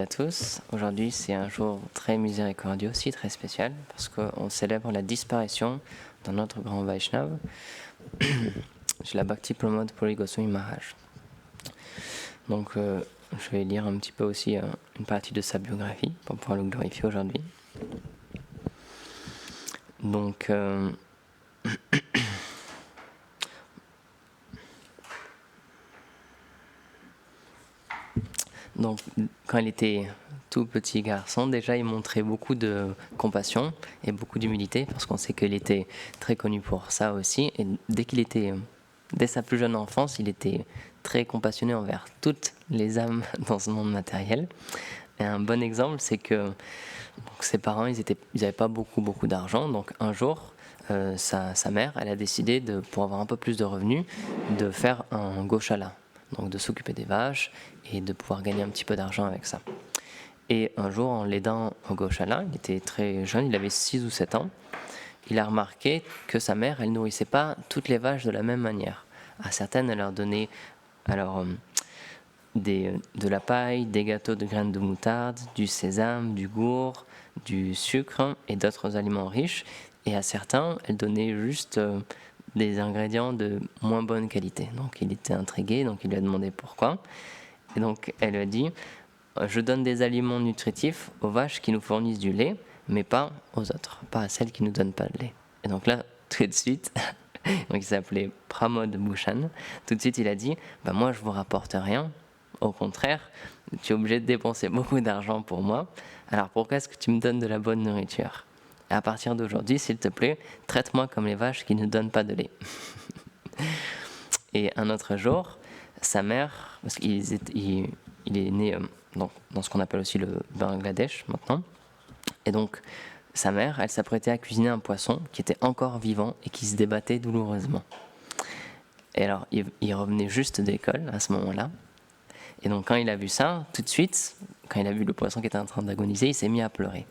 À tous, aujourd'hui c'est un jour très miséricordieux aussi, très spécial, parce qu'on célèbre la disparition d'un autre grand Vaishnav, la Bhakti Pramod Puri Goswami Maharaj. Donc je vais lire un petit peu aussi une partie de sa biographie pour pouvoir le glorifier aujourd'hui. Donc quand il était tout petit garçon, déjà il montrait beaucoup de compassion et beaucoup d'humilité, parce qu'on sait qu'il était très connu pour ça aussi. Et dès sa plus jeune enfance, il était très compassionné envers toutes les âmes dans ce monde matériel. Et un bon exemple, c'est que ses parents, ils n'avaient pas beaucoup d'argent. Donc un jour, sa mère, elle a décidé, pour avoir un peu plus de revenus, de faire un goshala. Donc de s'occuper des vaches et de pouvoir gagner un petit peu d'argent avec ça. Et un jour, en l'aidant au goshala, il était très jeune, il avait 6 ou 7 ans, il a remarqué que sa mère, elle nourrissait pas toutes les vaches de la même manière. À certaines, elle leur donnait de la paille, des gâteaux de graines de moutarde, du sésame, du gourd, du sucre et d'autres aliments riches. Et à certains, elle donnait juste des ingrédients de moins bonne qualité. Donc il était intrigué, donc il lui a demandé pourquoi. Et donc elle lui a dit, je donne des aliments nutritifs aux vaches qui nous fournissent du lait, mais pas aux autres, pas à celles qui ne nous donnent pas de lait. Et donc là, tout de suite, donc il s'appelait Pramod Bhushan, tout de suite il a dit, moi je vous rapporte rien, au contraire, tu es obligé de dépenser beaucoup d'argent pour moi, alors pourquoi est-ce que tu me donnes de la bonne nourriture ? Et à partir d'aujourd'hui, s'il te plaît, traite-moi comme les vaches qui ne donnent pas de lait. Et un autre jour, sa mère, parce qu'il est né dans ce qu'on appelle aussi le Bangladesh maintenant, et donc sa mère, elle s'apprêtait à cuisiner un poisson qui était encore vivant et qui se débattait douloureusement. Et alors, il revenait juste d'école à ce moment-là. Et donc quand il a vu ça, tout de suite, quand il a vu le poisson qui était en train d'agoniser, il s'est mis à pleurer.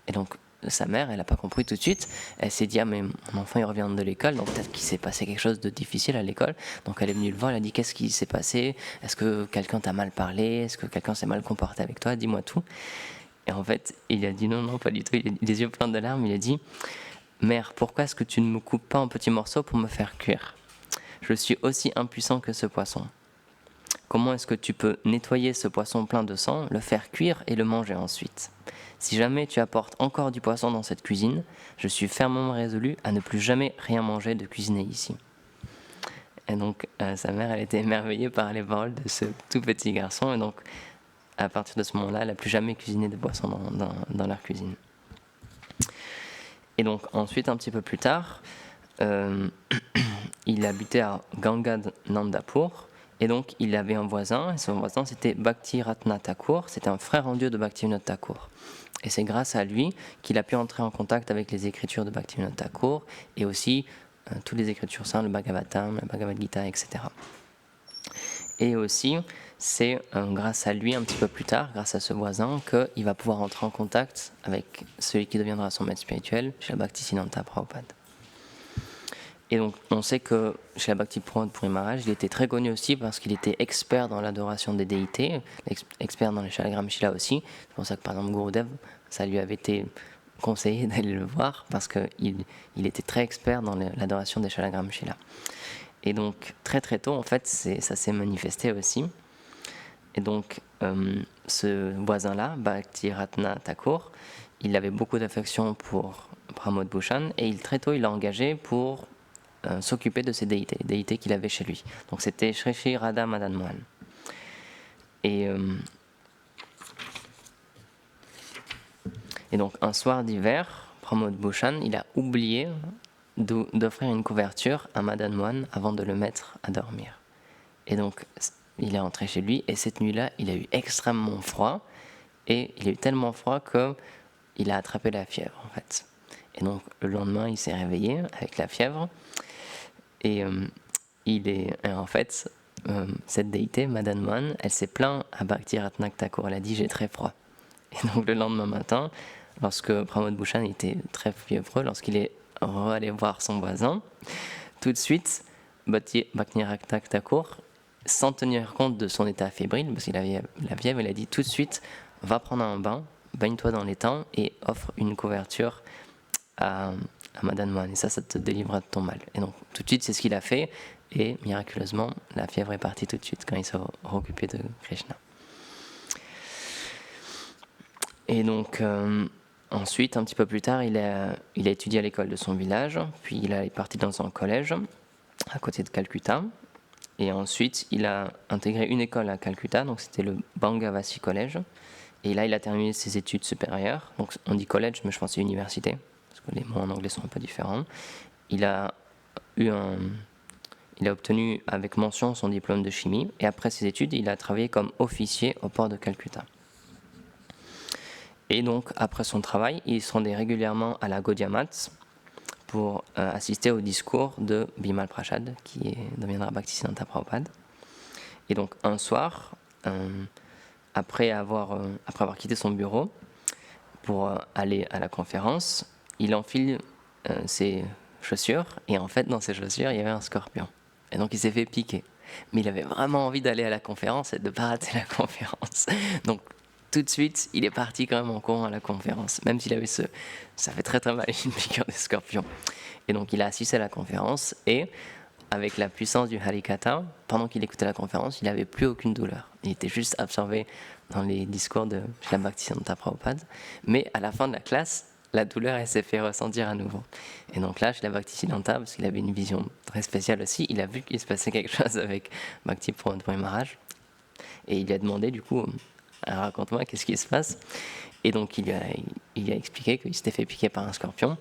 Et donc sa mère, elle n'a pas compris tout de suite. Elle s'est dit, ah mais mon enfant il revient de l'école, donc peut-être qu'il s'est passé quelque chose de difficile à l'école. Donc elle est venue le voir, elle a dit, qu'est-ce qui s'est passé ? Est-ce que quelqu'un t'a mal parlé ? Est-ce que quelqu'un s'est mal comporté avec toi ? Dis-moi tout. Et en fait, il a dit non, pas du tout. Il a les yeux pleins de larmes, il a dit, mère, pourquoi est-ce que tu ne me coupes pas en petits morceaux pour me faire cuire ? Je suis aussi impuissant que ce poisson. Comment est-ce que tu peux nettoyer ce poisson plein de sang, le faire cuire et le manger ensuite ? Si jamais tu apportes encore du poisson dans cette cuisine, je suis fermement résolu à ne plus jamais rien manger de cuisiné ici. Et donc sa mère, elle était émerveillée par les paroles de ce tout petit garçon. Et donc à partir de ce moment-là, elle n'a plus jamais cuisiné de poisson dans leur cuisine. Et donc ensuite, un petit peu plus tard, il habitait à Gangadnandapur. Et donc, il avait un voisin, et son voisin, c'était Bhakti Ratna Thakur, c'était un frère en Dieu de Bhaktivinoda Thakur. Et c'est grâce à lui qu'il a pu entrer en contact avec les écritures de Bhaktivinoda Thakur, et aussi toutes les écritures saintes, le Bhagavatam, la Bhagavad Gita, etc. Et aussi, c'est grâce à lui, un petit peu plus tard, grâce à ce voisin, qu'il va pouvoir entrer en contact avec celui qui deviendra son maître spirituel, Srila Bhaktisiddhanta Prabhupada. Et donc, on sait que chez la Bhakti Pramod Puri Maharaj, il était très connu aussi parce qu'il était expert dans l'adoration des déités, expert dans les Shalagram Shila aussi. C'est pour ça que, par exemple, Gurudev, ça lui avait été conseillé d'aller le voir parce qu'il était très expert dans l'adoration des Shalagram Shila. Et donc, très tôt, en fait, ça s'est manifesté aussi. Et donc, ce voisin-là, Bhakti Ratna Thakur, il avait beaucoup d'affection pour Pramod Bhushan et très tôt, il l'a engagé pour s'occuper de ces déités, les déités qu'il avait chez lui. Donc c'était Shri Shri Radha Madan Mohan. Et donc un soir d'hiver, Pramod Bhushan, il a oublié d'offrir une couverture à Madan Mohan avant de le mettre à dormir. Et donc il est rentré chez lui et cette nuit-là, il a eu extrêmement froid et il a eu tellement froid qu'il a attrapé la fièvre en fait. Et donc le lendemain, il s'est réveillé avec la fièvre. Et en fait, cette déité, Madan Mohan, elle s'est plainte à Bhakti Ratna Thakur. Elle a dit, j'ai très froid. Et donc le lendemain matin, lorsque Pramod Bhushan était très fiévreux, lorsqu'il est allé voir son voisin, tout de suite, Bhakti Ratna Thakur, sans tenir compte de son état fébrile, parce qu'il avait la fièvre, il a dit tout de suite, va prendre un bain, baigne-toi dans l'étang et offre une couverture à Madan Mohan. Et ça te délivrera de ton mal. Et donc tout de suite, c'est ce qu'il a fait. Et miraculeusement, la fièvre est partie tout de suite quand il s'est occupé de Krishna. Et donc, ensuite, un petit peu plus tard, il a étudié à l'école de son village, puis il est parti dans un collège à côté de Calcutta. Et ensuite, il a intégré une école à Calcutta, donc c'était le Bangavasi College. Et là, il a terminé ses études supérieures. Donc, on dit college, mais je pense que c'est université, parce que les mots en anglais sont un peu différents. Il a obtenu avec mention son diplôme de chimie, et après ses études, il a travaillé comme officier au port de Calcutta. Et donc, après son travail, il se rendait régulièrement à la Gaudiya Math pour assister au discours de Bimal Prashad, qui deviendra Bhaktisiddhanta Prabhupada. Et donc, un soir, après avoir quitté son bureau pour aller à la conférence, il enfile ses chaussures, et en fait, dans ses chaussures, il y avait un scorpion. Et donc, il s'est fait piquer. Mais il avait vraiment envie d'aller à la conférence et de ne pas rater la conférence. Donc, tout de suite, il est parti quand même en courant à la conférence, même s'il avait ça fait très très mal une piqûre de scorpion. Et donc il a assisté à la conférence et avec la puissance du Harikatha, pendant qu'il écoutait la conférence, il n'avait plus aucune douleur. Il était juste absorbé dans les discours de Srila Bhaktisiddhanta Prabhupada, mais à la fin de la classe, la douleur elle s'est fait ressentir à nouveau. Et donc là, Srila Bhaktisiddhanta, parce qu'il avait une vision très spéciale aussi, il a vu qu'il se passait quelque chose avec Bhakti Purana Maharaj et il lui a demandé du coup, raconte-moi, qu'est-ce qui se passe? Et donc il lui a expliqué qu'il s'était fait piquer par un scorpion.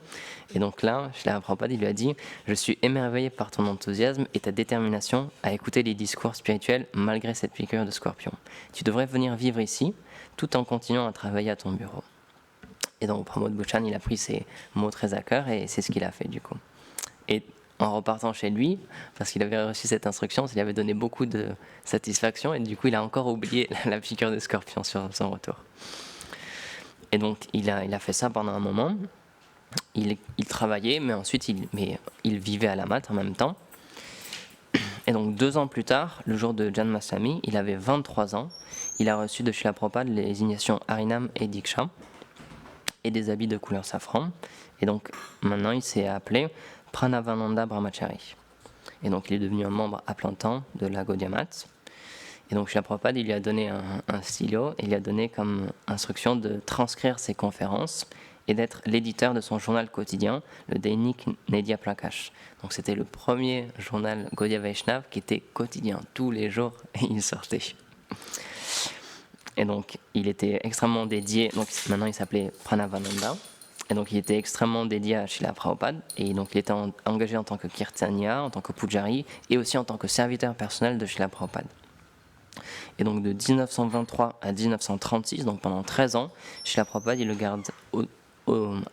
Et donc là, Srila Prabhupada, il lui a dit « Je suis émerveillé par ton enthousiasme et ta détermination à écouter les discours spirituels malgré cette piqûre de scorpion. Tu devrais venir vivre ici tout en continuant à travailler à ton bureau. » Et donc Pramod Bhushan, il a pris ces mots très à cœur et c'est ce qu'il a fait du coup. Et en repartant chez lui, parce qu'il avait reçu cette instruction, ça lui avait donné beaucoup de satisfaction et du coup il a encore oublié la piqûre de scorpion sur son retour. Et donc il a fait ça pendant un moment, il travaillait mais ensuite il vivait à la mat en même temps. Et donc 2 ans plus tard, le jour de Janmashtami, il avait 23 ans, il a reçu de Srila Prabhupada les initiations Harinam et Diksha et des habits de couleur safran. Et donc maintenant il s'est appelé Pranavananda Brahmachari. Et donc il est devenu un membre à plein temps de la Gaudiya Math. Et donc Srila Prabhupada, il lui a donné un stylo et il lui a donné comme instruction de transcrire ses conférences et d'être l'éditeur de son journal quotidien, le Dainik Nedya Prakash. Donc c'était le premier journal Gaudiya Vaishnav qui était quotidien, tous les jours, et il sortait. Et donc il était extrêmement dédié, donc maintenant il s'appelait Pranavananda. Et donc il était extrêmement dédié à Srila Prabhupada, et donc il était engagé en tant que kirtaniya, en tant que pujari, et aussi en tant que serviteur personnel de Srila Prabhupada. Et donc de 1923 à 1936, donc pendant 13 ans, Srila Prabhupada il le garde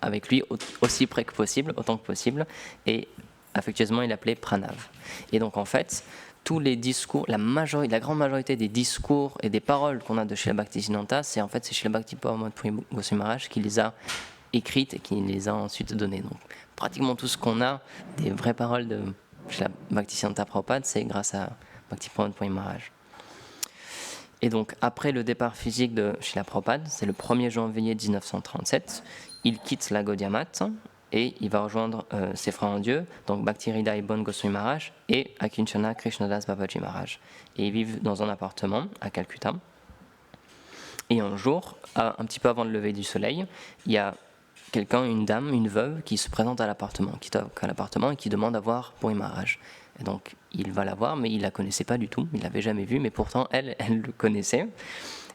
avec lui aussi près que possible, autant que possible, et affectueusement il l'appelait Pranav. Et donc en fait, tous les discours, la grande majorité des discours et des paroles qu'on a de Srila Bhaktisiddhanta, c'est Srila Bhakti Purana Goswami Maharaj qui les a écrites et qui les a ensuite données. Donc pratiquement tout ce qu'on a des vraies paroles de Srila Bhaktisiddhanta Prabhupada, c'est grâce à Bhakti Purana Maharaj. Et donc après le départ physique de Srila Prabhupada, c'est le 1er janvier 1937, il quitte la Gaudiya Math et il va rejoindre ses frères en Dieu, donc Bhakti Hridaya Bon Goswami Maharaj et Akinchana Krishnadas Babaji Maharaj. Et ils vivent dans un appartement à Calcutta. Et un jour, un petit peu avant le lever du soleil, il y a quelqu'un, une dame, une veuve, qui se présente à l'appartement, qui toque à l'appartement et qui demande à voir Puri Maharaj. Et donc il va la voir, mais il ne la connaissait pas du tout, il ne l'avait jamais vue, mais pourtant elle le connaissait.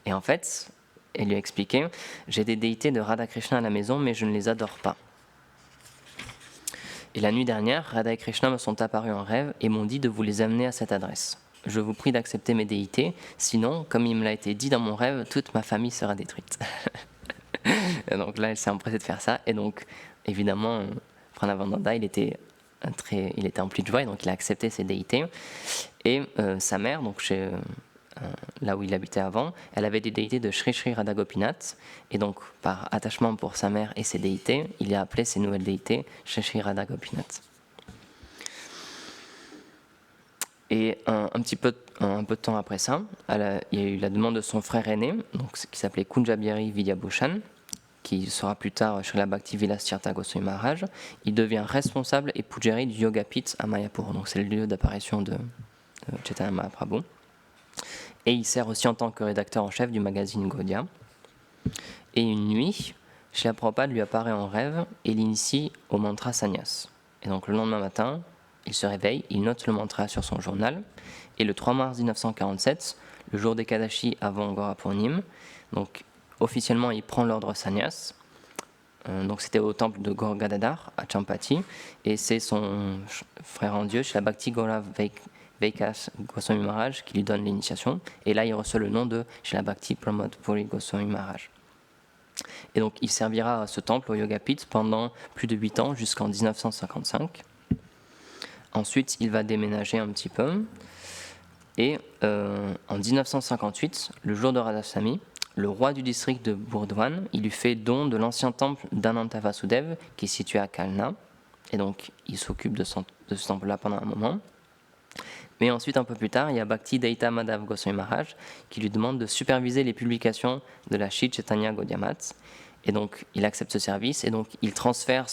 Et en fait, elle lui a expliqué « J'ai des déités de Radha Krishna à la maison, mais je ne les adore pas. » Et la nuit dernière, Radha et Krishna me sont apparus en rêve et m'ont dit de vous les amener à cette adresse. Je vous prie d'accepter mes déités, sinon, comme il me l'a été dit dans mon rêve, toute ma famille sera détruite. Et donc là, elle s'est empressée de faire ça. Et donc, évidemment, Pranavananda, il était empli de joie, et donc il a accepté ses déités. Et sa mère, donc là où il habitait avant, elle avait des déités de Sri Sri Radha Gopinath. Et donc, par attachement pour sa mère et ses déités, il a appelé ses nouvelles déités Sri Sri Radha Gopinath. Et un petit peu un peu de temps après ça, il y a eu la demande de son frère aîné, donc, qui s'appelait Kunjabiri Vidyabhushan, qui sera plus tard Srila Bhakti Vilas Tirtha Goswami Maharaj. Il devient responsable et pujari du Yoga Pit à Mayapur, donc c'est le lieu d'apparition de Chaitanya Mahaprabhu. Et il sert aussi en tant que rédacteur en chef du magazine Gaudiya. Et une nuit, Srila Prabhupada lui apparaît en rêve et l'initie au mantra sannyas. Et donc le lendemain matin, il se réveille, il note le mantra sur son journal. Et le 3 mars 1947, le jour des Kadashi avant Gaura Purnima, donc officiellement il prend l'ordre sannyas. Donc c'était au temple de Gaur Gadadhar à Champati. Et c'est son frère en Dieu, Srila Bhakti Gaura Vaikas Goswami Maharaj, qui lui donne l'initiation. Et là il reçoit le nom de Srila Bhakti Pramod Puri Goswami Maharaj. Et donc il servira à ce temple au Yoga Pit pendant plus de 8 ans jusqu'en 1955. Ensuite il va déménager un petit peu. Et en 1958, le jour de Radhastami, le roi du district de Burdwan, il lui fait don de l'ancien temple d'Ananta Vasudev qui est situé à Kalna. Et donc il s'occupe de ce temple-là pendant un moment. Mais ensuite, un peu plus tard, il y a Bhakti Daita Madhav Goswami Maharaj qui lui demande de superviser les publications de la Shri Chaitanya Gaudiya Math. Et donc, il accepte ce service et donc il transfère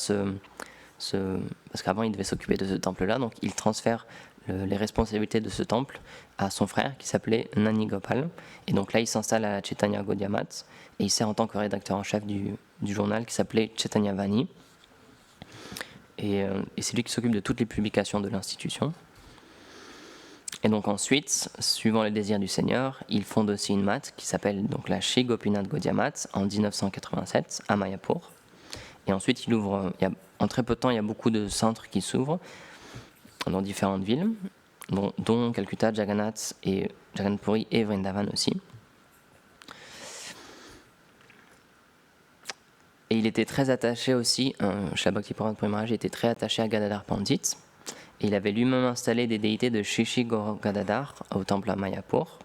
parce qu'avant il devait s'occuper de ce temple-là, donc il transfère les responsabilités de ce temple à son frère qui s'appelait Nani Gopal. Et donc là, il s'installe à Chaitanya Gaudiya Math et il sert en tant que rédacteur en chef du journal qui s'appelait Chaitanya Vani. Et c'est lui qui s'occupe de toutes les publications de l'institution. Et donc ensuite, suivant les désirs du Seigneur, il fonde aussi une math qui s'appelle donc la Shri Gopinath Gaudiya Math en 1987 à Mayapur. Et ensuite, en très peu de temps, il y a beaucoup de centres qui s'ouvrent dans différentes villes, dont Calcutta, Jagannath Puri et Vrindavan aussi. Et il était très attaché aussi, Srila Bhakti-Pramod Puri Maharaj était très attaché à Gadadhar Pandit. Et il avait lui-même installé des déités de Shri Gaur Gadadhar au temple à Mayapur.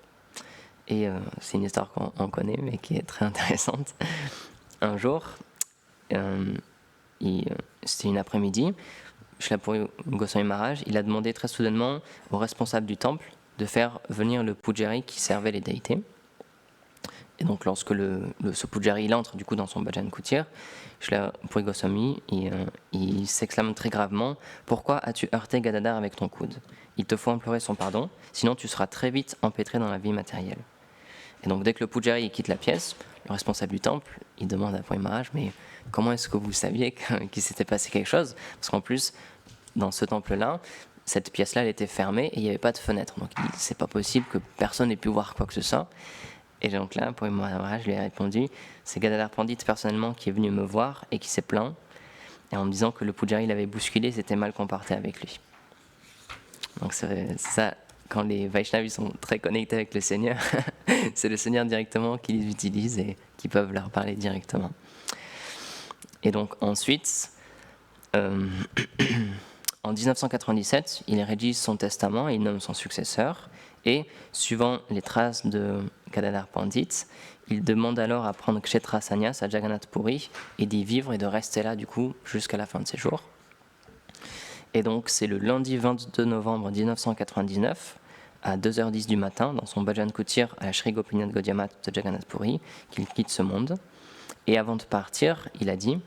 Et c'est une histoire qu'on connaît, mais qui est très intéressante. Un jour, c'était une après-midi, Srila Puri Goswami Maharaj, il a demandé très soudainement au responsable du temple de faire venir le pujari qui servait les déités. Et donc lorsque ce pujari il entre du coup dans son bhajan kutir, Srila Puri Goswami il s'exclame très gravement: pourquoi as-tu heurté Gadadhar avec ton coude? Il te faut implorer son pardon, sinon tu seras très vite empêtré dans la vie matérielle. Et donc dès que le pujari quitte la pièce, le responsable du temple il demande à Puri Maharaj: mais comment est-ce que vous saviez qu'il s'était passé quelque chose? Parce qu'en plus dans ce temple-là, cette pièce-là elle était fermée et il n'y avait pas de fenêtre. Donc il dit: c'est pas possible que personne n'ait pu voir quoi que ce soit. Et donc là, Puri Maharaj lui a répondu: c'est Gadadhar Pandit personnellement qui est venu me voir et qui s'est plaint, et en me disant que le pujari l'avait bousculé, s'était mal comporté avec lui. Donc c'est ça, quand les Vaishnavas sont très connectés avec le Seigneur, c'est le Seigneur directement qui les utilise et qui peuvent leur parler directement. Et donc ensuite, en 1997, il rédige son testament et il nomme son successeur. Et suivant les traces de Gadadhar Pandit, il demande alors à prendre Kshetra Sannyas à Jagannath Puri et d'y vivre et de rester là du coup jusqu'à la fin de ses jours. Et donc c'est le lundi 22 novembre 1999 à 2h10 du matin dans son bhajan kutir à la Shri Gopinath Gaudiya Math de Jagannath Puri qu'il quitte ce monde. Et avant de partir, il a dit: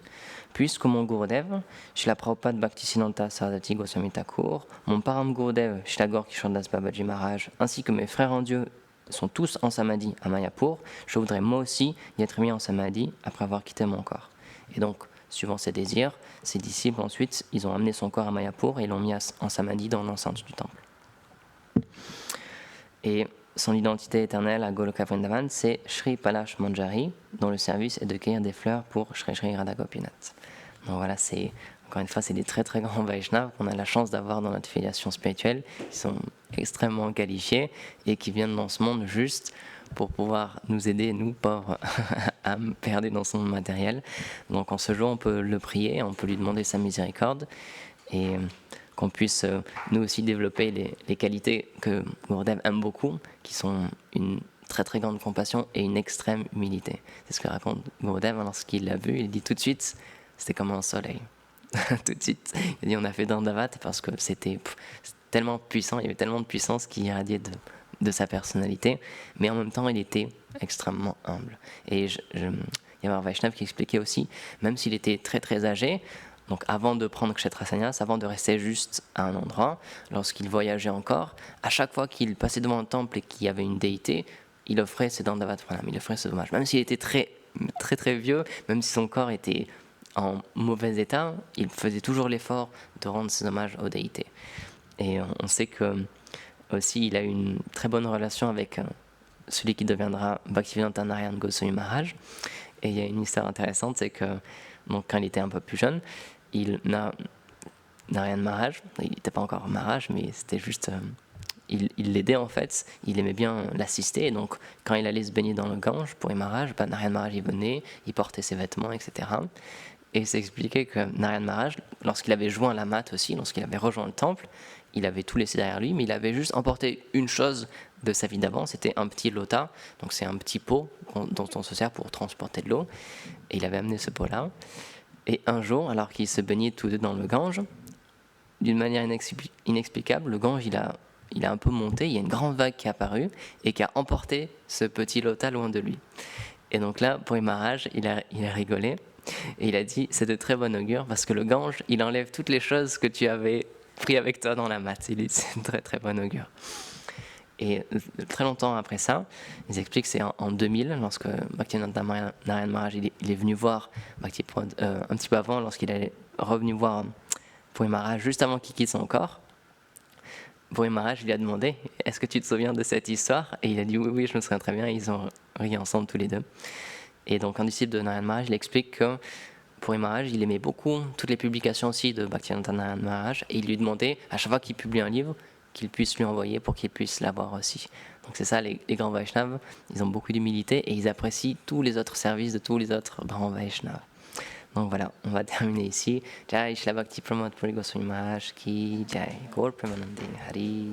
puisque mon Gurudev, Srila Prabhupada Bhaktisiddhanta Sarasvati Goswami Thakur, mon Param Gurudev, Srila Gaur Kishore Das Babaji Maharaj, ainsi que mes frères en Dieu sont tous en samadhi à Mayapur, je voudrais moi aussi y être mis en samadhi après avoir quitté mon corps. Et donc, suivant ses désirs, ses disciples ensuite, ils ont amené son corps à Mayapur et l'ont mis en samadhi dans l'enceinte du temple. Et son identité éternelle à Goloka Vrindavan, c'est Shri Palash Manjari, dont le service est de cueillir des fleurs pour Shri Shri Radha Gopinath. Donc voilà, encore une fois, c'est des très très grands Vaishnavas qu'on a la chance d'avoir dans notre filiation spirituelle, qui sont extrêmement qualifiés et qui viennent dans ce monde juste pour pouvoir nous aider, nous pauvres, à me perdre dans son monde matériel. Donc en ce jour, on peut le prier, on peut lui demander sa miséricorde et qu'on puisse nous aussi développer les qualités que Gurudev aime beaucoup, qui sont une très très grande compassion et une extrême humilité. C'est ce que raconte Gurudev lorsqu'il l'a vu, il dit tout de suite, c'était comme un soleil. Tout de suite, il dit on a fait Dandavat parce que c'était tellement puissant, il y avait tellement de puissance qui irradiait de sa personnalité, mais en même temps il était extrêmement humble. Et il y avait un Vaishnav qui expliquait aussi, même s'il était très très âgé, donc avant de prendre Kshetra Sannyas, avant de rester juste à un endroit, lorsqu'il voyageait encore, à chaque fois qu'il passait devant un temple et qu'il y avait une déité, il offrait ses dandavat pranam, il offrait ses hommages. Même s'il était très très très vieux, même si son corps était en mauvais état, il faisait toujours l'effort de rendre ses hommages aux déités. Et on sait que aussi il a eu une très bonne relation avec celui qui deviendra Bhaktivedanta Narayana Goswami Maharaj. Et il y a une histoire intéressante, c'est que donc, quand il était un peu plus jeune, Narayana Maharaj, il n'était pas encore Maharaj, mais c'était juste... il l'aidait en fait, il aimait bien l'assister, et donc quand il allait se baigner dans le Gange pour Maharaj, Narayana Maharaj y venait, il portait ses vêtements, etc. Et c'est expliqué que Narayana Maharaj, lorsqu'il avait joint la mat aussi, lorsqu'il avait rejoint le temple, il avait tout laissé derrière lui, mais il avait juste emporté une chose de sa vie d'avant, c'était un petit lota, donc c'est un petit pot dont on se sert pour transporter de l'eau, et il avait amené ce pot-là. Et un jour, alors qu'ils se baignaient tous deux dans le Gange, d'une manière inexplicable, le Gange il a un peu monté, il y a une grande vague qui est apparue et qui a emporté ce petit lota loin de lui. Et donc là, pour Maharaj, il a rigolé et il a dit c'est de très bon augure parce que le Gange, il enlève toutes les choses que tu avais pris avec toi dans la mat. Il dit c'est de très très bon augure. Et très longtemps après ça, ils expliquent que c'est en 2000, lorsque Bhaktivedanta Narayana Maharaj il est venu voir Bhaktiprad, un petit peu avant, lorsqu'il est revenu voir Puri Maharaj juste avant qu'il quitte son corps. Puri Maharaj lui a demandé est-ce que tu te souviens de cette histoire? Et il a dit oui, je me souviens très bien. Et ils ont ri ensemble tous les deux. Et donc un disciple de Narayana Maharaj, il explique que Puri Maharaj, il aimait beaucoup toutes les publications aussi de Bhaktivedanta Narayana Maharaj, et il lui demandait à chaque fois qu'il publie un livre qu'il puisse lui envoyer pour qu'il puisse l'avoir aussi. Donc c'est ça, les grands Vaishnavas, ils ont beaucoup d'humilité et ils apprécient tous les autres services de tous les autres grands Vaishnavas. Donc voilà, on va terminer ici. Jai Shri Bhakti Pramod Puri Goswami Maharaj Ki Jai. Gaur Premanande Hari.